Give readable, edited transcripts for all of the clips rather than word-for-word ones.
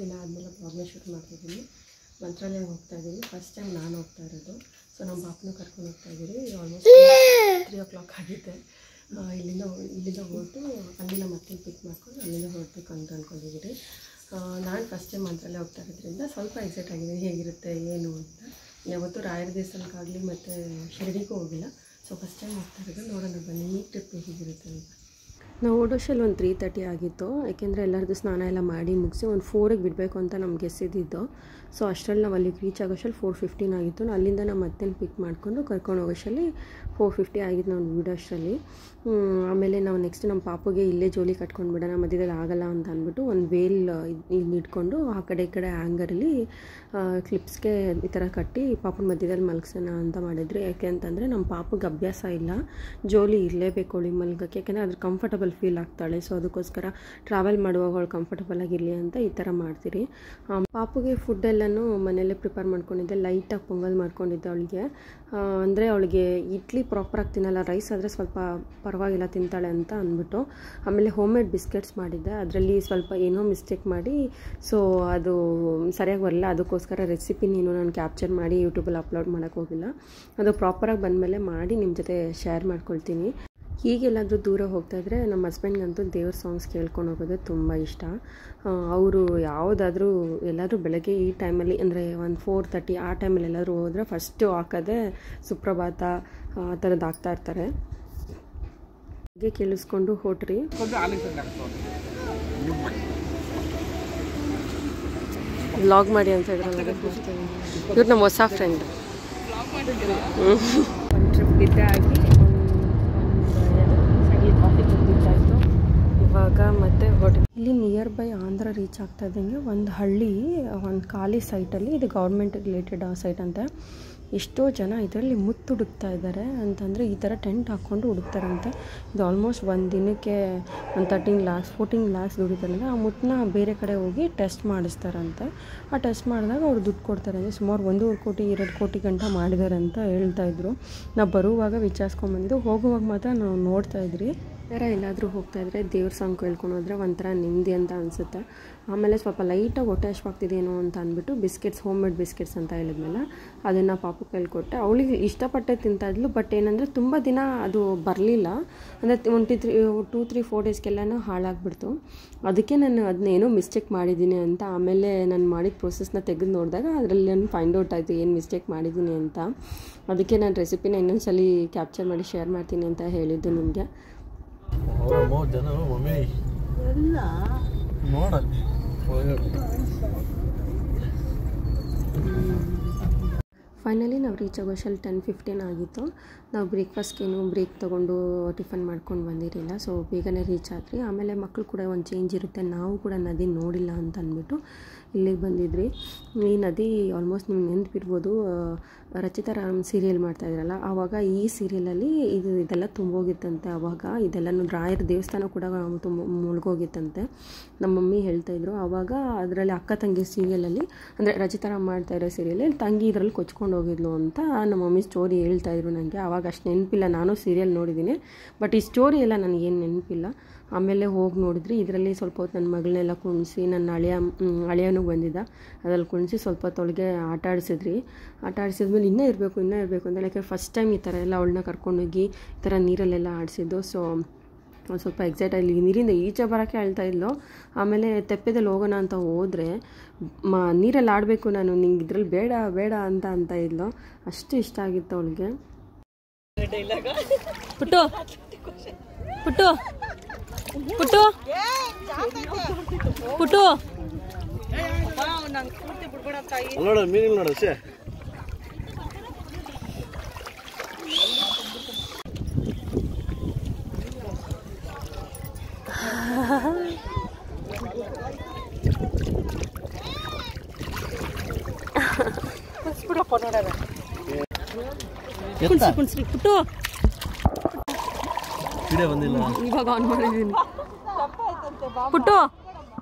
ದಿನ ಆದಮೇಲೆ ಬ್ಲಾಗ್ನ ಶೂಟ್ ಮಾಡ್ತಿದ್ದೀನಿ. ಮಂತ್ರಾಲಯ ಹೋಗ್ತಾ ಇದ್ದೀವಿ. ಫಸ್ಟ್ ಟೈಮ್ ನಾನು ಹೋಗ್ತಾ ಇರೋದು. ಸೊ ನಮ್ಮ ಪಾಪನೂ ಕರ್ಕೊಂಡು ಹೋಗ್ತಾ ಇದ್ದೀವಿ. ಆಲ್ಮೋಸ್ಟ್ 3 o'clock ಆಗಿದೆ. ಇಲ್ಲಿಂದ ಹೊರಟು ಅಲ್ಲಿಂದ ಮತ್ತೆ ಪಿಕ್ ಮಾಡ್ಕೊಂಡು ಅಲ್ಲಿಂದ ಹೊರಡ್ಬೇಕು ಅಂತ ಅಂದ್ಕೊಂಡಿದ್ದೀವಿ. ನಾನು ಫಸ್ಟ್ ಟೈಮ್ ಮಂತ್ರಾಲಯ ಹೋಗ್ತಾ ಇರೋದ್ರಿಂದ ಸ್ವಲ್ಪ ಎಕ್ಸೈಟ್ ಆಗಿದೆ, ಹೇಗಿರುತ್ತೆ ಏನು ಅಂತ. ಯಾವತ್ತೂ ರಾಯರ ದೇವಸ್ಥಾನಕ್ಕಾಗಲಿ ಮತ್ತು ಶಿರಡಿಗೂ ಹೋಗಿಲ್ಲ. ಸೊ ಫಸ್ಟ್ ಟೈಮ್ ಹೋಗ್ತಾ ಇರೋದು. ನೋಡೋಣ ಬನ್ನಿ ಈ ಟ್ರಿಪ್ ಹೇಗಿರುತ್ತೆ ಅಂತ. ನಾವು ಓಡೋಷಲ್ಲಿ ಒಂದು 3:30 ಆಗಿತ್ತು. ಯಾಕೆಂದರೆ ಎಲ್ಲರದ್ದು ಸ್ನಾನ ಎಲ್ಲ ಮಾಡಿ ಮುಗಿಸಿ ಒಂದು 4ಗೆ ಬಿಡಬೇಕು ಅಂತ ನಮ್ಗೆ ಎಸ್ಸಿದ್ದು. ಸೊ ಅಷ್ಟರಲ್ಲಿ ನಾವು ಅಲ್ಲಿಗೆ ರೀಚ್ ಆಗೋಷ್ಟಲ್ಲಿ 4:15 ಆಗಿತ್ತು. ಅಲ್ಲಿಂದ ನಾವು ಮತ್ತೆ ಪಿಕ್ ಮಾಡಿಕೊಂಡು ಕರ್ಕೊಂಡು ಹೋಗೋಷ್ಟಲ್ಲಿ 4:50 ಆಗಿತ್ತು ನಾವು ಬಿಡೋಷ್ಟರಲ್ಲಿ. ಆಮೇಲೆ ನಾವು ನೆಕ್ಸ್ಟ್ ನಮ್ಮ ಪಾಪುಗೆ ಇಲ್ಲೇ ಜೋಲಿ ಕಟ್ಕೊಂಡು ಬಿಡೋಣ, ಮಧ್ಯದಲ್ಲಿ ಆಗಲ್ಲ ಅಂತ ಅಂದ್ಬಿಟ್ಟು ಒಂದು ವೇಲ್ ಇಲ್ಲಿ ಇಟ್ಕೊಂಡು ಆ ಕಡೆ ಈ ಕಡೆ ಹ್ಯಾಂಗರಲ್ಲಿ ಕ್ಲಿಪ್ಸ್ಗೆ ಈ ಥರ ಕಟ್ಟಿ ಪಾಪನ ಮಧ್ಯದಲ್ಲಿ ಮಲಗಿಸೋಣ ಅಂತ ಮಾಡಿದ್ರಿ. ಯಾಕೆ ಅಂತಂದರೆ ನಮ್ಮ ಪಾಪಗೆ ಅಭ್ಯಾಸ ಇಲ್ಲ, ಜೋಲಿ ಇರಲೇಬೇಕು ಅವಳಿಗೆ ಮಲಗೋಕ್ಕೆ, ಯಾಕೆಂದರೆ ಅದ್ರ ಕಂಫರ್ಟಬಲ್ ಫೀಲ್ ಆಗ್ತಾಳೆ. ಸೊ ಅದಕ್ಕೋಸ್ಕರ ಟ್ರಾವೆಲ್ ಮಾಡುವಾಗ ಅವಳು ಕಂಫರ್ಟಬಲ್ ಆಗಿರಲಿ ಅಂತ ಈ ಥರ ಮಾಡ್ತೀರಿ. ಪಾಪುಗೆ ಫುಡ್ಡೆಲ್ಲನೂ ಮನೆಯಲ್ಲೇ ಪ್ರಿಪೇರ್ ಮಾಡ್ಕೊಂಡಿದ್ದೆ. ಲೈಟಾಗಿ ಪೊಂಗಲ್ ಮಾಡ್ಕೊಂಡಿದ್ದೆ ಅವಳಿಗೆ. ಅಂದರೆ ಅವಳಿಗೆ ಇಡ್ಲಿ ಪ್ರಾಪರಾಗಿ ತಿನ್ನಲ್ಲ, ರೈಸ್ ಆದರೆ ಸ್ವಲ್ಪ ಪರವಾಗಿಲ್ಲ ತಿಂತಾಳೆ ಅಂತ ಅಂದ್ಬಿಟ್ಟು. ಆಮೇಲೆ ಹೋಮ್ ಮೇಡ್ ಬಿಸ್ಕೆಟ್ಸ್ ಮಾಡಿದ್ದೆ. ಅದರಲ್ಲಿ ಸ್ವಲ್ಪ ಏನೋ ಮಿಸ್ಟೇಕ್ ಮಾಡಿ ಸೊ ಅದು ಸರಿಯಾಗಿ ಬರಲ್ಲ. ಅದಕ್ಕೋಸ್ಕರ ರೆಸಿಪಿ ನಾನು ಕ್ಯಾಪ್ಚರ್ ಮಾಡಿ ಯೂಟ್ಯೂಬಲ್ಲಿ ಅಪ್ಲೋಡ್ ಮಾಡೋಕ್ಕೆ ಹೋಗಿಲ್ಲ. ಅದು ಪ್ರಾಪರಾಗಿ ಬಂದಮೇಲೆ ಮಾಡಿ ನಿಮ್ಮ ಜೊತೆ ಶೇರ್ ಮಾಡ್ಕೊಳ್ತೀನಿ. ಹೀಗೆಲ್ಲಾದರೂ ದೂರ ಹೋಗ್ತಾಯಿದ್ರೆ ನಮ್ಮ ಹಸ್ಬೆಂಡ್ಗಂತೂ ದೇವ್ರ ಸಾಂಗ್ಸ್ ಕೇಳ್ಕೊಂಡು ಹೋಗೋದು ತುಂಬ ಇಷ್ಟ. ಅವರು ಯಾವುದಾದ್ರೂ ಎಲ್ಲಾದರೂ ಬೆಳಗ್ಗೆ ಈ ಟೈಮಲ್ಲಿ ಅಂದರೆ ಒಂದು 4:30 ಆ ಟೈಮಲ್ಲಿ ಎಲ್ಲಾದರೂ ಹೋದರೆ ಫಸ್ಟು ಹಾಕೋದೇ ಸುಪ್ರಭಾತ ಆ ಥರದ್ದು ಹಾಕ್ತಾ ಇರ್ತಾರೆ. ಹಾಗೆ ಕೇಳಿಸ್ಕೊಂಡು ಹೊಟ್ರಿ. ವ್ಲಾಗ್ ಮಾಡಿ ಅಂತ ಇದ್ರಲ್ಲ, ಇವ್ರು ನಮ್ಮ ಹೊಸ ಫ್ರೆಂಡ್. ಒಂದು ಟ್ರಿಪ್ ನಿದ್ದೆ ಆಗಿ ಕಾಫಿ ಕುಡಿದಿದ್ದಾಯಿತು. ಇವಾಗ ಮತ್ತೆ ಹೊರಟಿ ಇಲ್ಲಿ ನಿಯರ್ ಬೈ ಆಂಧ್ರ ರೀಚ್ ಆಗ್ತಾ ಇದ್ದಂಗೆ ಒಂದು ಹಳ್ಳಿ, ಒಂದು ಖಾಲಿ ಸೈಟಲ್ಲಿ, ಇದು ಗೌರ್ಮೆಂಟ್ ರಿಲೇಟೆಡ್ ಸೈಟ್ ಅಂತೆ. ಎಷ್ಟೋ ಜನ ಇದರಲ್ಲಿ ಮುತ್ತು ಹುಡುಕ್ತಾ ಇದ್ದಾರೆ. ಅಂತಂದರೆ ಈ ಥರ ಟೆಂಟ್ ಹಾಕ್ಕೊಂಡು ಹುಡುಕ್ತಾರಂತೆ. ಇದು ಆಲ್ಮೋಸ್ಟ್ ಒಂದು ದಿನಕ್ಕೆ ಒಂದು 14 lakhs ದುಡಿತಾರಂತೆ. ಆ ಮುತ್ತನ್ನ ಬೇರೆ ಕಡೆ ಹೋಗಿ ಟೆಸ್ಟ್ ಮಾಡಿಸ್ತಾರಂತೆ. ಆ ಟೆಸ್ಟ್ ಮಾಡಿದಾಗ ಅವ್ರು ದುಡ್ಡು ಕೊಡ್ತಾರೆ. ಅಂದರೆ ಸುಮಾರು 1.5 ಕೋಟಿ 2 ಕೋಟಿ ಗಂಟ ಮಾಡಿದ್ದಾರೆ ಅಂತ ಹೇಳ್ತಾಯಿದ್ರು. ನಾವು ಬರುವಾಗ ವಿಚಾರಿಸ್ಕೊಂಬಂದಿದ್ದು, ಹೋಗುವಾಗ ಮಾತ್ರ ನಾವು ನೋಡ್ತಾಯಿದ್ರಿ. ಥರ ಎಲ್ಲಾದರೂ ಹೋಗ್ತಾಯಿದ್ರೆ ದೇವ್ರ ಸಾಂಗ್ ಕೇಳ್ಕೊಂಡು ಹೋದರೆ ಒಂಥರ ನೆಮ್ಮದಿ ಅಂತ ಅನಿಸುತ್ತೆ. ಆಮೇಲೆ ಸ್ವಲ್ಪ ಲೈಟಾಗಿ ಹೊಟ್ಟೆ ಹಶ್ವಾಗ್ತಿದೇನೋ ಅಂತ ಅಂದ್ಬಿಟ್ಟು ಬಿಸ್ಕೆಟ್ಸ್, ಹೋಮ್ ಮೇಡ್ ಬಿಸ್ಕೆಟ್ಸ್ ಅಂತ ಹೇಳಿದ್ಮೇಲೆ ಅದನ್ನು ಪಾಪು ಕೈಲಿ ಅವಳಿಗೆ ಇಷ್ಟಪಟ್ಟೆ ತಿಂತಾಯಿದ್ಲು. ಬಟ್ ಏನಂದರೆ ತುಂಬ ದಿನ ಅದು ಬರಲಿಲ್ಲ. ಅಂದರೆ 2-3-4 ಡೇಸ್ಗೆಲ್ಲನೂ ಹಾಳಾಗ್ಬಿಡ್ತು. ಅದಕ್ಕೆ ನಾನು ಅದನ್ನೇನೋ ಮಿಸ್ಟೇಕ್ ಮಾಡಿದ್ದೀನಿ ಅಂತ ಆಮೇಲೆ ನಾನು ಮಾಡಿದ ಪ್ರೊಸೆಸ್ನ ತೆಗೆದು ನೋಡಿದಾಗ ಅದರಲ್ಲಿ ನಾನು ಫೈಂಡ್ ಔಟ್ ಆಯಿತು ಏನು ಮಿಸ್ಟೇಕ್ ಮಾಡಿದ್ದೀನಿ ಅಂತ. ಅದಕ್ಕೆ ನಾನು ರೆಸಿಪಿನ ಇನ್ನೊಂದ್ಸಲ ಕ್ಯಾಪ್ಚರ್ ಮಾಡಿ ಶೇರ್ ಮಾಡ್ತೀನಿ ಅಂತ ಹೇಳಿದ್ದು ನಿಮಗೆ. ಫೈನಲಿ ನಾವು ರೀಚ್ ಆಗೋಷ್ಟಲ್ಲಿ 10:15 ಆಗಿತ್ತು. ನಾವು ಬ್ರೇಕ್ಫಾಸ್ಟ್ಗೇನು ಬ್ರೇಕ್ ತೊಗೊಂಡು ಟಿಫನ್ ಮಾಡ್ಕೊಂಡು ಬಂದಿರಲಿಲ್ಲ. ಸೊ ಬೇಗನೆ ರೀಚ್ ಆದ್ರಿ. ಆಮೇಲೆ ಮಕ್ಕಳು ಕೂಡ ಒಂದು ಚೇಂಜ್ ಇರುತ್ತೆ, ನಾವು ಕೂಡ ನದಿ ನೋಡಿಲ್ಲ ಅಂತ ಅಂದ್ಬಿಟ್ಟು ಇಲ್ಲಿಗೆ ಬಂದಿದ್ರಿ. ಈ ನದಿ ಆಲ್ಮೋಸ್ಟ್ ನೀವು ನೆನಪಿರ್ಬೋದು, ರಚಿತಾ ರಾಮ್ ಸೀರಿಯಲ್ ಮಾಡ್ತಾಯಿದ್ರಲ್ಲ, ಆವಾಗ ಈ ಸೀರಿಯಲಲ್ಲಿ ಇದೆಲ್ಲ ತುಂಬೋಗಿತ್ತಂತೆ. ಆವಾಗ ಇದೆಲ್ಲನೂ ರಾಯರ ದೇವಸ್ಥಾನ ಕೂಡ ಮುಳುಗೋಗಿತ್ತಂತೆ. ನಮ್ಮ ಮಮ್ಮಿ ಹೇಳ್ತಾಯಿದ್ರು. ಆವಾಗ ಅದರಲ್ಲಿ ಅಕ್ಕ ತಂಗಿ ಸೀರಿಯಲಲ್ಲಿ, ಅಂದರೆ ರಚಿತಾ ರಾಮ್ ಮಾಡ್ತಾಯಿರೋ ಸೀರಿಯಲಲ್ಲಿ ತಂಗಿ ಇದರಲ್ಲಿ ಕೊಚ್ಕೊಂಡು ಹೋಗಿದ್ಲು ಅಂತ ನಮ್ಮ ಮಮ್ಮಿ ಸ್ಟೋರಿ ಹೇಳ್ತಾಯಿದ್ರು ನನಗೆ. ಆವಾಗ ಅಷ್ಟು ನೆನಪಿಲ್ಲ, ನಾನು ಸೀರಿಯಲ್ ನೋಡಿದ್ದೀನಿ ಬಟ್ ಈ ಸ್ಟೋರಿ ಎಲ್ಲ ನನಗೇನು ನೆನಪಿಲ್ಲ. ಆಮೇಲೆ ಹೋಗಿ ನೋಡಿದ್ರಿ, ಇದರಲ್ಲಿ ಸ್ವಲ್ಪ ಹೊತ್ತು ನನ್ನ ಮಗಳನ್ನೆಲ್ಲ ಕುಣಿಸಿ, ನನ್ನ ಅಳಿಯನೂ ಬಂದಿದ್ದ, ಅದ್ರಲ್ಲಿ ಕುಣಿಸಿ ಸ್ವಲ್ಪ ಹೊತ್ತೊಳಗೆ ಆಟ ಆಡಿಸಿದ್ಮೇಲೆ ಇನ್ನೂ ಇರಬೇಕು ಅಂತ. ಯಾಕೆ ಫಸ್ಟ್ ಟೈಮ್ ಈ ಥರ ಎಲ್ಲ ಅವಳನ್ನ ಕರ್ಕೊಂಡೋಗಿ ಈ ಥರ ನೀರಲ್ಲೆಲ್ಲ ಆಡಿಸಿದ್ದು. ಸೊ ಸ್ವಲ್ಪ ಎಕ್ಸೈಟ್ ಆಗಲಿ, ನೀರಿಂದ ಈಚೆ ಬರೋಕ್ಕೆ ಹೇಳ್ತಾ ಇದ್ಲು. ಆಮೇಲೆ ತೆಪ್ಪೆದಲ್ಲಿ ಹೋಗೋಣ ಅಂತ ಹೋದರೆ ನೀರಲ್ಲಿ ಆಡಬೇಕು ನಾನು, ನಿಂಗೆ ಇದ್ರಲ್ಲಿ ಬೇಡ ಅಂತ ಇದ್ಲು. ಅಷ್ಟು ಇಷ್ಟ ಆಗಿತ್ತು ಅವಳಿಗೆ. ಪುಟ್ಟು ಪುಟ್ಟು ಪುಟ್ಟು ಪುಟ್ಟು ನೋಡ ಮೀನಿಲ್ಲ ನೋಡ ಸೇ ಕುಣಿಸ್ರಿ ಪುಟ್ಟು. ಬಂದಿಲ್ಲ ಇವಾಗ ಆನ್ ಮಾಡಿದ್ದೀನಿ. ಪುಟ್ಟು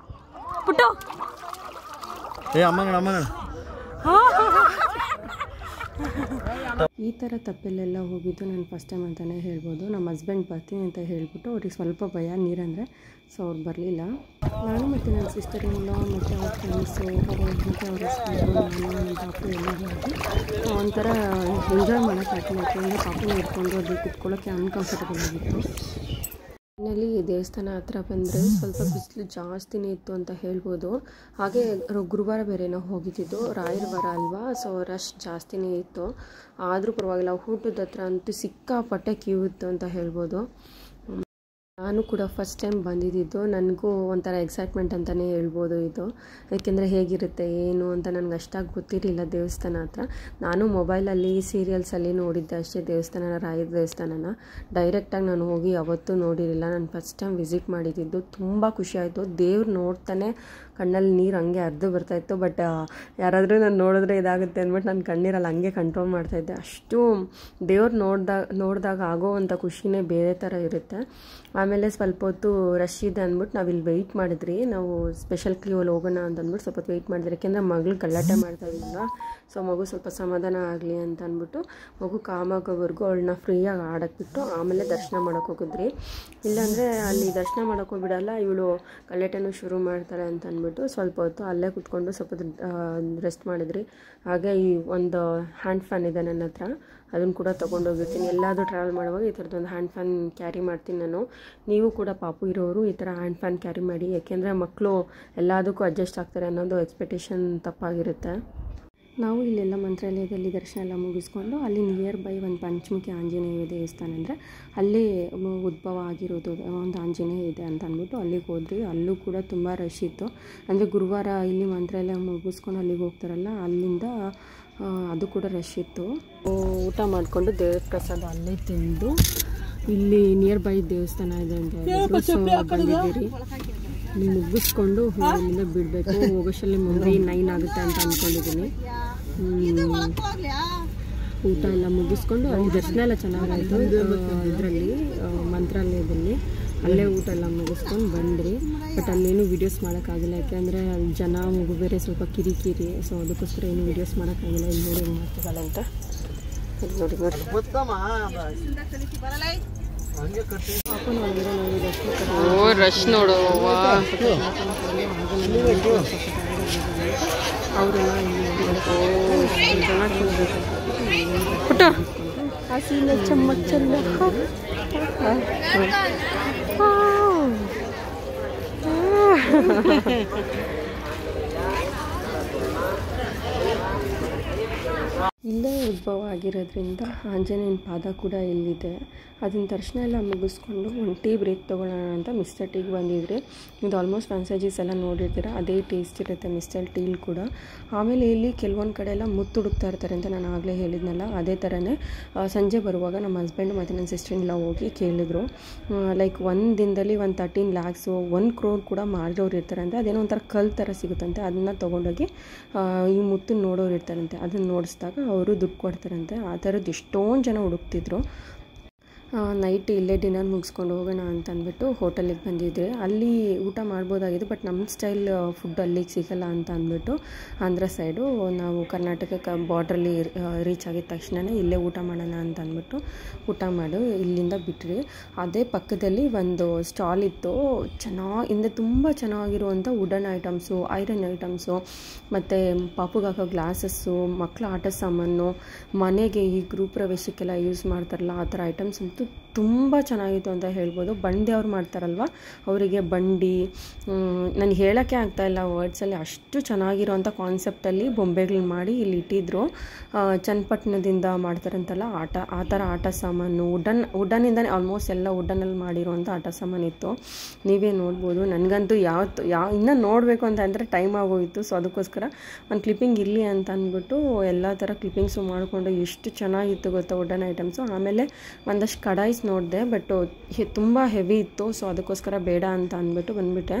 ಪುಟ್ಟು ಏ ಅಮ್ಮ ಈ ಥರ ತಪ್ಪಲೆಲ್ಲ ಹೋಗಿದ್ದು ನಾನು ಫಸ್ಟ್ ಟೈಮ್ ಅಂತಲೇ ಹೇಳ್ಬೋದು. ನಮ್ಮ ಹಸ್ಬೆಂಡ್ ಬರ್ತೀನಿ ಅಂತ ಹೇಳಿಬಿಟ್ಟು ಅವ್ರಿಗೆ ಸ್ವಲ್ಪ ಭಯ ನೀರಂದರೆ, ಸೊ ಅವ್ರು ಬರಲಿಲ್ಲ. ನಾನು ಮತ್ತು ನನ್ನ ಸಿಸ್ಟರ್ ಇನ್ ಲಾ ಮತ್ತು ಅವ್ರ ಫ್ರೆಂಡ್ಸು ಮತ್ತು ಅವ್ರ ಹಸ್ಬೆಂಡು ನಾನು ನನ್ನ ಪಾಪು ಎಲ್ಲ ಹೋಗಿ ಒಂಥರ ಎಂಜಾಯ್ ಮಾಡೋಕ್ಕಾಗ್ತಿಲ್ಲ. ಯಾಕೆಂದರೆ ಪಾಪು ಹಿಡ್ಕೊಂಡು ಅದು ಕುತ್ಕೊಳ್ಳೋಕ್ಕೆ ಅನ್ಕಂಫರ್ಟಬಲ್ ಆಗಿತ್ತು. ಮನೆಯಲ್ಲಿ ದೇವಸ್ಥಾನ ಹತ್ರ ಬಂದರೆ ಸ್ವಲ್ಪ ಬಿಸಿಲು ಜಾಸ್ತಿನೇ ಇತ್ತು ಅಂತ ಹೇಳ್ಬೋದು. ಹಾಗೆ ಗುರುವಾರ ಬೇರೆ ನಾವು ಹೋಗಿದ್ದು, ರಾಯರ ವಾರ ಅಲ್ವಾ, ಸೊ ರಶ್ ಜಾಸ್ತಿನೇ ಇತ್ತು. ಆದರೂ ಪರವಾಗಿಲ್ಲ, ಊಟದ ಹತ್ರ ಅಂತೂ ಸಿಕ್ಕಾಪಟ್ಟೆ ಕ್ಯೂ ಇತ್ತು ಅಂತ ಹೇಳ್ಬೋದು. ನಾನು ಕೂಡ ಫಸ್ಟ್ ಟೈಮ್ ಬಂದಿದ್ದು, ನನಗೂ ಒಂಥರ ಎಕ್ಸೈಟ್ಮೆಂಟ್ ಅಂತಲೇ ಹೇಳ್ಬೋದು ಇದು. ಏಕೆಂದರೆ ಹೇಗಿರುತ್ತೆ ಏನು ಅಂತ ನನಗೆ ಅಷ್ಟಾಗಿ ಗೊತ್ತಿರಲಿಲ್ಲ ದೇವಸ್ಥಾನ ಹತ್ರ. ನಾನು ಮೊಬೈಲಲ್ಲಿ ಸೀರಿಯಲ್ಸಲ್ಲಿ ನೋಡಿದ್ದೆ ಅಷ್ಟೇ ದೇವಸ್ಥಾನನ, ರಾಯರ ದೇವಸ್ಥಾನನ. ಡೈರೆಕ್ಟಾಗಿ ನಾನು ಹೋಗಿ ಯಾವತ್ತೂ ನೋಡಿರಲಿಲ್ಲ. ನಾನು ಫಸ್ಟ್ ಟೈಮ್ ವಿಸಿಟ್ ಮಾಡಿದ್ದು. ತುಂಬ ಖುಷಿ ಆಯಿತು. ದೇವ್ರು ನೋಡ್ತಾನೆ ಕಣ್ಣಲ್ಲಿ ನೀರು ಹಂಗೆ ಹರಿದು ಬರ್ತಾಯಿತ್ತು. ಬಟ್ ಯಾರಾದರೂ ನಾನು ನೋಡಿದ್ರೆ ಇದಾಗುತ್ತೆ ಅಂದ್ಬಿಟ್ಟು ನಾನು ಕಣ್ಣೀರಲ್ಲಿ ಹಂಗೆ ಕಂಟ್ರೋಲ್ ಮಾಡ್ತಾಯಿದ್ದೆ. ಅಷ್ಟು ದೇವ್ರು ನೋಡಿದಾಗ ಆಗೋವಂಥ ಖುಷಿನೇ ಬೇರೆ ಥರ ಇರುತ್ತೆ. ಆಮೇಲೆ ಸ್ವಲ್ಪ ಹೊತ್ತು ರಶ್ ಇದೆ ಅಂದ್ಬಿಟ್ಟು ನಾವು ಇಲ್ಲಿ ವೆಯ್ಟ್ ಮಾಡಿದ್ರಿ. ನಾವು ಸ್ಪೆಷಲ್ ಕ್ಯೂವಲ್ಲಿ ಹೋಗೋಣ ಅಂತ ಅಂದ್ಬಿಟ್ಟು ಸ್ವಲ್ಪ ಹೊತ್ತು ವೆಯ್ಟ್ ಮಾಡಿದ್ರಿ. ಯಾಕೆಂದರೆ ಮಗಳು ಗಲಾಟೆ ಮಾಡ್ತಾಯಿದ್ದಿಲ್ಲ, ಸೊ ಮಗು ಸ್ವಲ್ಪ ಸಮಾಧಾನ ಆಗಲಿ ಅಂತ ಅಂದ್ಬಿಟ್ಟು ಮಗು ಕಾಮಾಗೋವರೆಗೂ ಅವಳನ್ನ ಫ್ರೀಯಾಗಿ ಆಡೋಕ್ಕೆ ಬಿಟ್ಟು ಆಮೇಲೆ ದರ್ಶನ ಮಾಡೋಕ್ಕೆ ಹೋಗಿದ್ರಿ. ಇಲ್ಲಾಂದರೆ ಅಲ್ಲಿ ದರ್ಶನ ಮಾಡೋಕ್ಕೂ ಬಿಡಲ್ಲ, ಇವಳು ಗಲಾಟೆನೂ ಶುರು ಮಾಡ್ತಾರೆ ಅಂತ ಅಂದ್ಬಿಟ್ಟು ಸ್ವಲ್ಪ ಹೊತ್ತು ಅಲ್ಲೇ ಕೂತ್ಕೊಂಡು ಸ್ವಲ್ಪ ರೆಸ್ಟ್ ಮಾಡಿದ್ರಿ. ಹಾಗೆ ಈ ಒಂದು ಹ್ಯಾಂಡ್ ಫ್ಯಾನ್ ಇದೆ ನನ್ನ ಹತ್ರ, ಅದನ್ನು ಕೂಡ ತೊಗೊಂಡೋಗಿರ್ತೀನಿ. ಎಲ್ಲಾದರೂ ಟ್ರಾವೆಲ್ ಮಾಡುವಾಗ ಈ ಥರದ್ದೊಂದು ಹ್ಯಾಂಡ್ ಫ್ಯಾನ್ ಕ್ಯಾರಿ ಮಾಡ್ತೀನಿ ನಾನು. ನೀವು ಕೂಡ ಪಾಪು ಇರೋರು ಈ ಥರ ಹ್ಯಾಂಡ್ ಫ್ಯಾನ್ ಕ್ಯಾರಿ ಮಾಡಿ, ಯಾಕೆಂದರೆ ಮಕ್ಕಳು ಎಲ್ಲದಕ್ಕೂ ಅಡ್ಜಸ್ಟ್ ಆಗ್ತಾರೆ ಅನ್ನೋದು ಎಕ್ಸ್ಪೆಕ್ಟೇಷನ್ ತಪ್ಪಾಗಿರುತ್ತೆ. ನಾವು ಇಲ್ಲೆಲ್ಲ ಮಂತ್ರಾಲಯದಲ್ಲಿ ದರ್ಶನ ಎಲ್ಲ ಮುಗಿಸ್ಕೊಂಡು ಅಲ್ಲಿ ನಿಯರ್ ಬೈ ಒಂದು ಪಂಚಮುಖಿ ಆಂಜನೇಯ ದೇವಸ್ಥಾನ ಅಂದರೆ ಅಲ್ಲೇ ಉದ್ಭವ ಆಗಿರೋದು ಒಂದು ಆಂಜನೇಯ ಇದೆ ಅಂತ ಅಂದ್ಬಿಟ್ಟು ಅಲ್ಲಿಗೆ ಹೋದ್ರಿ. ಅಲ್ಲೂ ಕೂಡ ತುಂಬ ರಶ್ ಇತ್ತು. ಅಂದರೆ ಗುರುವಾರ ಇಲ್ಲಿ ಮಂತ್ರಾಲಯ ಮುಗಿಸ್ಕೊಂಡು ಅಲ್ಲಿಗೆ ಹೋಗ್ತಾರಲ್ಲ, ಅಲ್ಲಿಂದ ಅದು ಕೂಡ ರಶ್ ಇತ್ತು. ಊಟ ಮಾಡಿಕೊಂಡು ದೇವ್ರ ಪ್ರಸಾದ ಅಲ್ಲೇ ತಿಂದು ಇಲ್ಲಿ ನಿಯರ್ ಬೈ ದೇವಸ್ಥಾನ ಇದೆ ಅಂತ ಹೇಳಿದ್ರು. ಸೊ ಬಂದಿದ್ದೀರಿ, ಇಲ್ಲಿ ಮುಗಿಸ್ಕೊಂಡು ಇಲ್ಲಿಂದ ಬಿಡಬೇಕು. ಹೋಗೋಷ್ಟರಲ್ಲಿ ಮುಂದೆ 9 ಆಗುತ್ತೆ ಅಂತ ಅಂದ್ಕೊಂಡಿದ್ದೀನಿ. ಊಟ ಎಲ್ಲ ಮುಗಿಸ್ಕೊಂಡು ಅಲ್ಲಿ ದರ್ಶನ ಎಲ್ಲ ಚೆನ್ನಾಗಾಯಿತು. ಇದರಲ್ಲಿ ಮಂತ್ರಾಲಯದಲ್ಲಿ ಅಲ್ಲೇ ಊಟ ಎಲ್ಲ ಮುಗಿಸ್ಕೊಂಡು ಬಂದ್ರಿ. ಬಟ್ ಅಲ್ಲೇನು ವೀಡಿಯೋಸ್ ಮಾಡೋಕ್ಕಾಗಿಲ್ಲ, ಯಾಕೆಂದರೆ ಅಲ್ಲಿ ಜನ ಮಗು ಬೇರೆ ಸ್ವಲ್ಪ ಕಿರಿಕಿರಿ, ಸೊ ಅದಕ್ಕೋಸ್ಕರ ಏನು ವೀಡಿಯೋಸ್ ಮಾಡೋಕ್ಕಾಗಿಲ್ಲ. ಇಲ್ಲಿ ನೋಡಿ ಹೆಂಗೆ ಮಾಡ್ತಿದ್ದಾಳೆ ಅಂತ. ಇಲ್ಲಿ ನೋಡಿ ರಶ್ ನೋಡು ಅವರೆಲ್ಲ ಪುಟ್ಟ ಹಸಿನ ಚಮ್ಮಚ್ಚಲ್ಲ. ಇಲ್ಲೇ ಉದ್ಭವ ಆಗಿರೋದ್ರಿಂದ ಆಂಜನೇಯನ ಪಾದ ಕೂಡ ಇಲ್ಲಿದೆ. ಅದನ್ನ ದರ್ಶನ ಎಲ್ಲ ಮುಗಿಸ್ಕೊಂಡು ಒಂದು ಟೀ ಬ್ರೇಕ್ ತೊಗೊಳ್ಳೋಣ ಅಂತ ಮಿಸ್ಟರ್ ಟೀಗೆ ಬಂದಿದ್ರಿ. ಇದು ಆಲ್ಮೋಸ್ಟ್ ಫ್ರಾಂಚೈಸೀಸ್ ಎಲ್ಲ ನೋಡಿರ್ತೀರ, ಅದೇ ಟೇಸ್ಟ್ ಇರುತ್ತೆ ಮಿಸ್ಟರ್ ಟೀಲ್ ಕೂಡ. ಆಮೇಲೆ ಇಲ್ಲಿ ಕೆಲವೊಂದು ಕಡೆ ಎಲ್ಲ ಮುತ್ತು ಹುಡುಕ್ತಾ ಇರ್ತಾರೆ ಅಂತ ನಾನು ಆಗಲೇ ಹೇಳಿದ್ನಲ್ಲ, ಅದೇ ಥರನೇ ಸಂಜೆ ಬರುವಾಗ ನಮ್ಮ ಹಸ್ಬೆಂಡ್ ಮತ್ತು ನನ್ನ ಸಿಸ್ಟರ್ ಎಲ್ಲ ಹೋಗಿ ಕೇಳಿದ್ರು. ಲೈಕ್ ಒಂದು ದಿನದಲ್ಲಿ 13 lakhs 1 crore ಕೂಡ ಮಾಡಿರೋರು ಇರ್ತಾರಂತೆ. ಅದೇನೋ ಒಂಥರ ಕಲ್ ಥರ ಸಿಗುತ್ತಂತೆ, ಅದನ್ನು ತೊಗೊಂಡೋಗಿ ಈ ಮುತ್ತು ನೋಡೋರು ಇರ್ತಾರಂತೆ. ಅದನ್ನು ನೋಡಿಸಿದಾಗ ಅವರು ದುಡ್ಡು ಕೊಡ್ತಾರಂತೆ. ಆ ಥರದ್ದು ಎಷ್ಟೊಂದು ಜನ ಹುಡುಕ್ತಿದ್ರು. ನೈಟ್ ಇಲ್ಲೇ ಡಿನ್ನರ್ ಮುಗಿಸ್ಕೊಂಡು ಹೋಗೋಣ ಅಂತ ಅಂದ್ಬಿಟ್ಟು ಹೋಟೆಲಿಗೆ ಬಂದಿದ್ದೆ. ಅಲ್ಲಿ ಊಟ ಮಾಡ್ಬೋದಾಗಿತ್ತು, ಬಟ್ ನಮ್ಮ ಸ್ಟೈಲ್ ಫುಡ್ ಅಲ್ಲಿಗೆ ಸಿಗಲ್ಲ ಅಂತ ಅಂದ್ಬಿಟ್ಟು ಆಂಧ್ರ ಸೈಡು ನಾವು ಕರ್ನಾಟಕ ಬಾರ್ಡ್ರಲ್ಲಿ ರೀಚ್ ಆಗಿದ ತಕ್ಷಣವೇ ಇಲ್ಲೇ ಊಟ ಮಾಡೋಣ ಅಂತ ಅಂದ್ಬಿಟ್ಟು ಊಟ ಮಾಡಿ ಇಲ್ಲಿಂದ ಬಿಟ್ರಿ. ಅದೇ ಪಕ್ಕದಲ್ಲಿ ಒಂದು ಸ್ಟಾಲ್ ಇತ್ತು, ಹಿಂದೆ ತುಂಬ ಚೆನ್ನಾಗಿರುವಂಥ ವುಡನ್ ಐಟಮ್ಸು, ಐರನ್ ಐಟಮ್ಸು, ಮತ್ತು ಪಾಪುಗೆ ಹಾಕೋ ಗ್ಲಾಸಸ್ಸು, ಮಕ್ಕಳ ಆಟ ಸಾಮಾನು, ಮನೆಗೆ ಈ ಗೃಹ ಪ್ರವೇಶಕ್ಕೆಲ್ಲ ಯೂಸ್ ಮಾಡ್ತಾರಲ್ಲ ಆ ಥರ ಐಟಮ್ಸ್ ಅಂತೂ ತುಂಬ ಚೆನ್ನಾಗಿತ್ತು ಅಂತ ಹೇಳ್ಬೋದು. ಬಂಡಿ ಅವ್ರು ಮಾಡ್ತಾರಲ್ವ, ಅವರಿಗೆ ಬಂಡಿ ನನಗೆ ಹೇಳೋಕ್ಕೆ ಆಗ್ತಾಯಿಲ್ಲ ವರ್ಡ್ಸಲ್ಲಿ, ಅಷ್ಟು ಚೆನ್ನಾಗಿರೋಂಥ ಕಾನ್ಸೆಪ್ಟಲ್ಲಿ ಬೊಂಬೆಗಳನ್ನ ಮಾಡಿ ಇಲ್ಲಿ ಇಟ್ಟಿದ್ರು. ಚನ್ನಪಟ್ಟಣದಿಂದ ಮಾಡ್ತಾರಂತಲ್ಲ ಆ ಥರ ಆಟ ಸಾಮಾನು, ವುಡನ್ನಿಂದನೇ ಆಲ್ಮೋಸ್ಟ್ ಎಲ್ಲ ವುಡನ್ನಲ್ಲಿ ಮಾಡಿರೋಂಥ ಆಟ ಸಾಮಾನಿತ್ತು. ನೀವೇ ನೋಡ್ಬೋದು. ನನಗಂತೂ ಇನ್ನೂ ನೋಡಬೇಕು ಅಂತ ಅಂದರೆ ಟೈಮ್ ಆಗೋಯಿತು. ಸೊ ಅದಕ್ಕೋಸ್ಕರ ಒಂದು ಕ್ಲಿಪ್ಪಿಂಗ್ ಇರಲಿ ಅಂತ ಅಂದ್ಬಿಟ್ಟು ಎಲ್ಲ ಥರ ಕ್ಲಿಪ್ಪಿಂಗ್ಸು ಮಾಡಿಕೊಂಡು ಎಷ್ಟು ಚೆನ್ನಾಗಿತ್ತು ಗೊತ್ತಾ ವುಡನ್ ಐಟಮ್ಸು. ಆಮೇಲೆ ಒಂದಷ್ಟು ಕಡಾಯಿಸ್ ನೋಡಿದೆ, ಬಟ್ ತುಂಬ ಹೆವಿ ಇತ್ತು. ಸೊ ಅದಕ್ಕೋಸ್ಕರ ಬೇಡ ಅಂತ ಅಂದ್ಬಿಟ್ಟು ಬಂದುಬಿಟ್ಟೆ.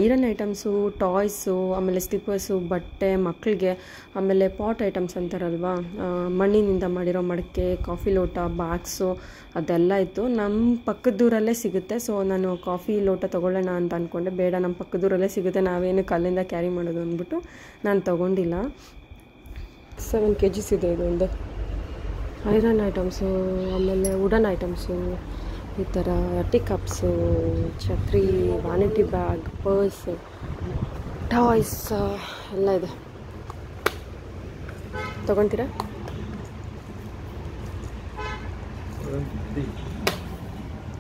ಐರನ್ ಐಟಮ್ಸು, ಟಾಯ್ಸು, ಆಮೇಲೆ ಸ್ಲಿಪ್ಪರ್ಸು, ಬಟ್ಟೆ ಮಕ್ಕಳಿಗೆ, ಆಮೇಲೆ ಪಾಟ್ ಐಟಮ್ಸ್ ಅಂತಾರಲ್ವ, ಮಣ್ಣಿನಿಂದ ಮಾಡಿರೋ ಮಡಕೆ, ಕಾಫಿ ಲೋಟ, ಬಾಕ್ಸು ಅದೆಲ್ಲ ಇತ್ತು. ನಮ್ಮ ಪಕ್ಕದೂರಲ್ಲೇ ಸಿಗುತ್ತೆ. ಸೊ ನಾನು ಕಾಫಿ ಲೋಟ ತೊಗೊಳ್ಳೋಣ ಅಂತ ಅಂದ್ಕೊಂಡೆ, ಬೇಡ ನಮ್ಮ ಪಕ್ಕದೂರಲ್ಲೇ ಸಿಗುತ್ತೆ, ನಾವೇನು ಕಲ್ಲಿಂದ ಕ್ಯಾರಿ ಮಾಡೋದು ಅಂದ್ಬಿಟ್ಟು ನಾನು ತೊಗೊಂಡಿಲ್ಲ. 7 kgs ಇದೆ ಇದು ಒಂದು. ಐರನ್ ಐಟಮ್ಸು, ಆಮೇಲೆ ವುಡನ್ ಐಟಮ್ಸು, ಈ ಥರ ಟೀ ಕಪ್ಸು, ಛತ್ರಿ, ವ್ಯಾನಿಟಿ ಬ್ಯಾಗ್, ಪರ್ಸ್, ಟಾಯ್ಸ್ ಎಲ್ಲ ಇದೆ. ತೊಗೊತೀರಾ?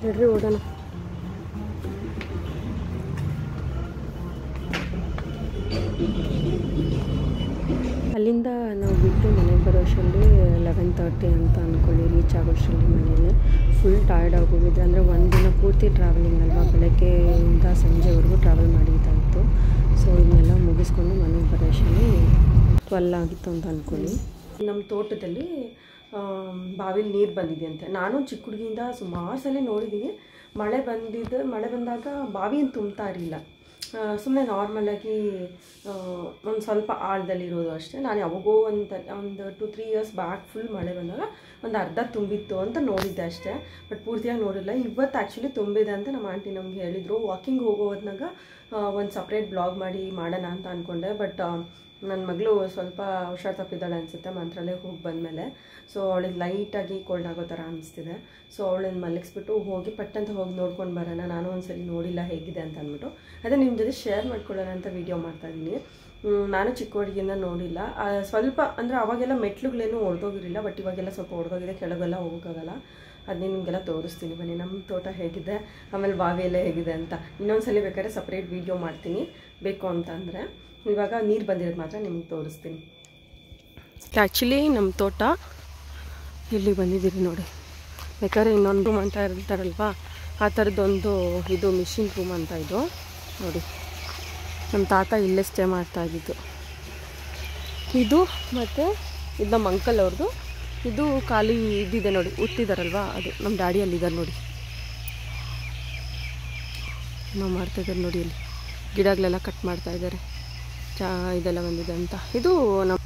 ಹೇಳ್ರಿ ವುಡನ್. ಅಲ್ಲಿಂದ ನಾವು ಬಿಟ್ಟು ಮನೆಗೆ ಬರೋ ಅಷ್ಟರಲ್ಲಿ 11:30 ಅಂತ ಅಂದ್ಕೊಳ್ಳಿ. ರೀಚ್ ಆಗೋಷ್ಟರಲ್ಲಿ ಮನೇಲಿ ಫುಲ್ ಟಯರ್ಡ್ ಆಗೋಗಿದ್ದೆ. ಅಂದರೆ ಒಂದಿನ ಪೂರ್ತಿ ಟ್ರಾವೆಲಿಂಗ್ ಅಲ್ವಾ, ಬೆಳಗ್ಗೆಯಿಂದ ಸಂಜೆವರೆಗೂ ಟ್ರಾವೆಲ್ ಮಾಡಿದ್ದಾಯಿತು. ಸೊ ಇದನ್ನೆಲ್ಲ ಮುಗಿಸ್ಕೊಂಡು ಮನೆಗೆ ಬರೋ ಅಷ್ಟರಲ್ಲಿ 12 ಆಗಿತ್ತು ಅಂತ ಅಂದ್ಕೊಳ್ಳಿ. ನಮ್ಮ ತೋಟದಲ್ಲಿ ಬಾವಿಲಿ ನೀರು ಬಂದಿದೆಯಂತೆ. ನಾನು ಚಿಕ್ಕ ಹುಡುಗಿಯಿಂದ ಸುಮಾರು ಸಲ ನೋಡಿದ್ದೀನಿ. ಮಳೆ ಬಂದಾಗ ಬಾವಿಯನ್ನು ತುಂಬ್ತಾ ಇರಲಿಲ್ಲ, ಸುಮ್ಮನೆ ನಾರ್ಮಲಾಗಿ ಒಂದು ಸ್ವಲ್ಪ ಆಳದಲ್ಲಿರೋದು ಅಷ್ಟೇ. ನಾನು ಯಾವಾಗೋ ಒಂದು 2-3 ಇಯರ್ಸ್ ಬ್ಯಾಕ್ ಫುಲ್ ಮಳೆ ಬಂದಾಗ ಒಂದು ಅರ್ಧ ತುಂಬಿತ್ತು ಅಂತ ನೋಡಿದ್ದೆ ಅಷ್ಟೇ, ಬಟ್ ಪೂರ್ತಿಯಾಗಿ ನೋಡಿಲ್ಲ. ಇವತ್ತು ಆ್ಯಕ್ಚುಲಿ ತುಂಬಿದೆ ಅಂತ ನಮ್ಮ ಆಂಟಿ ನಮ್ಗೆ ಹೇಳಿದರು. ವಾಕಿಂಗ್ ಹೋಗೋದ್ನಾಗ ಒಂದು ಸಪ್ರೇಟ್ ಬ್ಲಾಗ್ ಮಾಡೋಣ ಅಂತ ಅಂದ್ಕೊಂಡೆ. ಬಟ್ ನನ್ನ ಮಗಳು ಸ್ವಲ್ಪ ಹುಷಾರು ತಪ್ಪಿದ್ದಾಳೆ ಅನಿಸುತ್ತೆ ಮಂತ್ರಾಲಯಕ್ಕೆ ಹೋಗಿ ಬಂದಮೇಲೆ. ಸೊ ಅವಳಿಗೆ ಲೈಟಾಗಿ ಕೋಲ್ಡ್ ಆಗೋ ಥರ ಅನಿಸ್ತಿದೆ. ಸೊ ಅವಳನ್ನು ಮಲಗಿಸ್ಬಿಟ್ಟು ಹೋಗಿ ಪಟ್ಟಂತ ಹೋಗಿ ನೋಡ್ಕೊಂಡು ಬರೋಣ. ನಾನು ಒಂದ್ಸಲಿ ನೋಡಿಲ್ಲ ಹೇಗಿದೆ ಅಂತ ಅಂದ್ಬಿಟ್ಟು ಅದೇ ನಿಮ್ಮ ಜೊತೆ ಶೇರ್ ಮಾಡ್ಕೊಳ್ಳೋಣ ಅಂತ ವೀಡಿಯೋ ಮಾಡ್ತಾಯಿದ್ದೀನಿ. ನಾನು ಚಿಕ್ಕ ಹುಡುಗಿಯಿಂದ ನೋಡಿಲ್ಲ. ಸ್ವಲ್ಪ ಅಂದರೆ ಅವಾಗೆಲ್ಲ ಮೆಟ್ಲುಗಳೇನೂ ಹೊಡೆದೋಗಿರಲಿಲ್ಲ, ಬಟ್ ಇವಾಗೆಲ್ಲ ಸ್ವಲ್ಪ ಹೊಡೆದೋಗಿದೆ, ಕೆಳಗೆಲ್ಲ ಹೋಗೋಕ್ಕಾಗಲ್ಲ. ಅದನ್ನೇ ನಿಮಗೆಲ್ಲ ತೋರಿಸ್ತೀನಿ ಬನ್ನಿ, ನಮ್ಮ ತೋಟ ಹೇಗಿದೆ, ಆಮೇಲೆ ಬಾವಿ ಎಲ್ಲ ಹೇಗಿದೆ ಅಂತ. ಇನ್ನೊಂದ್ಸಲಿ ಬೇಕಾದ್ರೆ ಸಪ್ರೇಟ್ ವೀಡಿಯೋ ಮಾಡ್ತೀನಿ ಬೇಕು ಅಂತ ಅಂದರೆ. ಇವಾಗ ನೀರು ಬಂದಿರೋದು ಮಾತ್ರ ನಿಮ್ಗೆ ತೋರಿಸ್ತೀನಿ. ಆ್ಯಕ್ಚುಲಿ ನಮ್ಮ ತೋಟ ಇಲ್ಲಿ ಬಂದಿದ್ದೀರಿ ನೋಡಿ. ಬೇಕಾದ್ರೆ ಇನ್ನೊಂದು ರೂಮ್ ಅಂತ ಇರ್ತಾರಲ್ವ, ಆ ಥರದ್ದೊಂದು ಇದು ಮಿಷಿನ್ ರೂಮ್ ಅಂತ ಇದು ನೋಡಿ. ನಮ್ಮ ತಾತ ಇಲ್ಲೇ ಸ್ಟೇ ಮಾಡ್ತಾಯಿದ್ದು ಇದು. ಮತ್ತು ಇದು ನಮ್ಮ ಅಂಕಲ್ ಅವ್ರದ್ದು. ಇದು ಖಾಲಿ ಇದಿದೆ ನೋಡಿ, ಉತ್ತಿದಾರಲ್ವ, ಅದು ನಮ್ಮ ಡ್ಯಾಡಿ ಅಲ್ಲಿದ್ದಾರೆ ನೋಡಿ. ನಾವು ಮಾಡ್ತಾಯಿದ್ದಾರೆ ನೋಡಿ, ಅಲ್ಲಿ ಗಿಡಗಳೆಲ್ಲ ಕಟ್ ಮಾಡ್ತಾಯಿದ್ದಾರೆ. ಇದೆಲ್ಲ ಬಂದಿದೆ ಅಂತ. ಇದು ನಮ್ಮ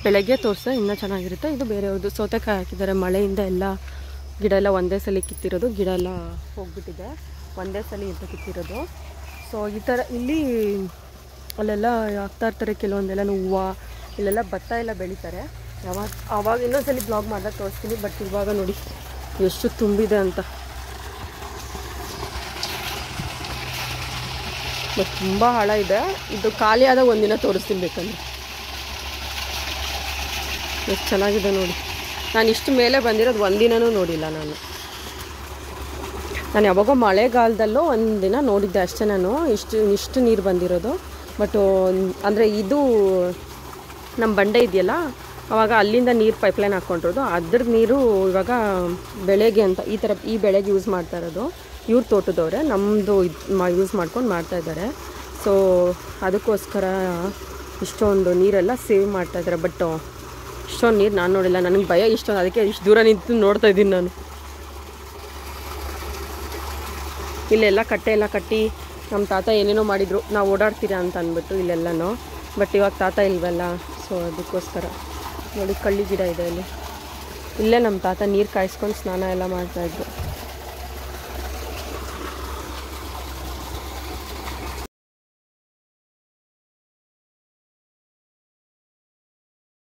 ಬೆಳಗ್ಗೆ ತೋರಿಸ ಇನ್ನೂ ಚೆನ್ನಾಗಿರುತ್ತೆ. ಇದು ಬೇರೆಯವ್ರದ್ದು ಸೌತೆಕಾಯಿ ಹಾಕಿದ್ದಾರೆ. ಮಳೆಯಿಂದ ಎಲ್ಲ ಗಿಡ ಎಲ್ಲ ಒಂದೇ ಸಲ ಕಿತ್ತಿರೋದು, ಗಿಡ ಎಲ್ಲ ಹೋಗ್ಬಿಟ್ಟಿದೆ, ಒಂದೇ ಸಲ ಅಂತ ಕಿತ್ತಿರೋದು. ಸೊ ಈ ಥರ ಇಲ್ಲಿ ಅಲ್ಲೆಲ್ಲ ಹಾಕ್ತಾ ಇರ್ತಾರೆ ಕೆಲವೊಂದೆಲ್ಲ ಹೂವು, ಇಲ್ಲೆಲ್ಲ ಭತ್ತ ಎಲ್ಲ ಬೆಳೀತಾರೆ. ಆವಾಗ ಇನ್ನೊಂದ್ಸಲಿ ಬ್ಲಾಗ್ ಮಾಡಿದಾಗ ತೋರಿಸ್ತೀನಿ. ಬಟ್ ಇವಾಗ ನೋಡಿ ಎಷ್ಟು ತುಂಬಿದೆ ಅಂತ. ಬಟ್ ತುಂಬ ಆಳ ಇದೆ. ಇದು ಖಾಲಿ ಆದಾಗ ಒಂದಿನ ತೋರಿಸ್ತೀನಿ ಬೇಕಂದ್ರೆ. ಎಷ್ಟು ಚೆನ್ನಾಗಿದೆ ನೋಡಿ. ನಾನು ಇಷ್ಟು ಮೇಲೆ ಬಂದಿರೋದು ಒಂದಿನೂ ನೋಡಿಲ್ಲ ನಾನು ಯಾವಾಗೋ ಮಳೆಗಾಲದಲ್ಲೂ ಒಂದಿನ ನೋಡಿದ್ದೆ ಅಷ್ಟೇ ನಾನು, ಇಷ್ಟು ನೀರು ಬಂದಿರೋದು. ಬಟ್ ಅಂದರೆ ಇದು ನಮ್ಮ ಬಂಡೆ ಇದೆಯಲ್ಲ, ಆವಾಗ ಅಲ್ಲಿಂದ ನೀರು ಪೈಪ್ಲೈನ್ ಹಾಕ್ಕೊಂಡಿರೋದು, ಅದ್ರ ನೀರು ಇವಾಗ ಬೆಳೆಗೆ ಅಂತ ಈ ಬೆಳೆಗೆ ಯೂಸ್ ಮಾಡ್ತಾ ಇರೋದು. ಇವ್ರ ತೋಟದವ್ರೆ, ನಮ್ಮದು ಯೂಸ್ ಮಾಡ್ಕೊಂಡು ಮಾಡ್ತಾಯಿದ್ದಾರೆ. ಸೊ ಅದಕ್ಕೋಸ್ಕರ ಇಷ್ಟೊಂದು ನೀರೆಲ್ಲ ಸೇವ್ ಮಾಡ್ತಾಯಿದ್ದಾರೆ. ಬಟ್ ಇಷ್ಟೊಂದು ನೀರು ನಾನು ನೋಡಿಲ್ಲ, ನನಗೆ ಭಯ ಇಷ್ಟೊಂದು, ಅದಕ್ಕೆ ಇಷ್ಟು ದೂರ ನಿಂತು ನೋಡ್ತಾಯಿದ್ದೀನಿ ನಾನು. ಇಲ್ಲೆಲ್ಲ ಕಟ್ಟೆ ಎಲ್ಲ ಕಟ್ಟಿ ನಮ್ಮ ತಾತ ಏನೇನೋ ಮಾಡಿದರು, ನಾವು ಓಡಾಡ್ತೀರಾ ಅಂತ ಅಂದ್ಬಿಟ್ಟು ಇಲ್ಲೆಲ್ಲನೂ. ಬಟ್ ಇವಾಗ ತಾತ ಇಲ್ವಲ್ಲ, ಸೊ ಅದಕ್ಕೋಸ್ಕರ ನೋಡಿ ಕಳ್ಳಿ ಗಿಡ ಇದೆ ಇಲ್ಲಿ. ಇಲ್ಲೇ ನಮ್ಮ ತಾತ ನೀರು ಕಾಯಿಸ್ಕೊಂಡು ಸ್ನಾನ ಎಲ್ಲ ಮಾಡ್ತಾಯಿದ್ರು.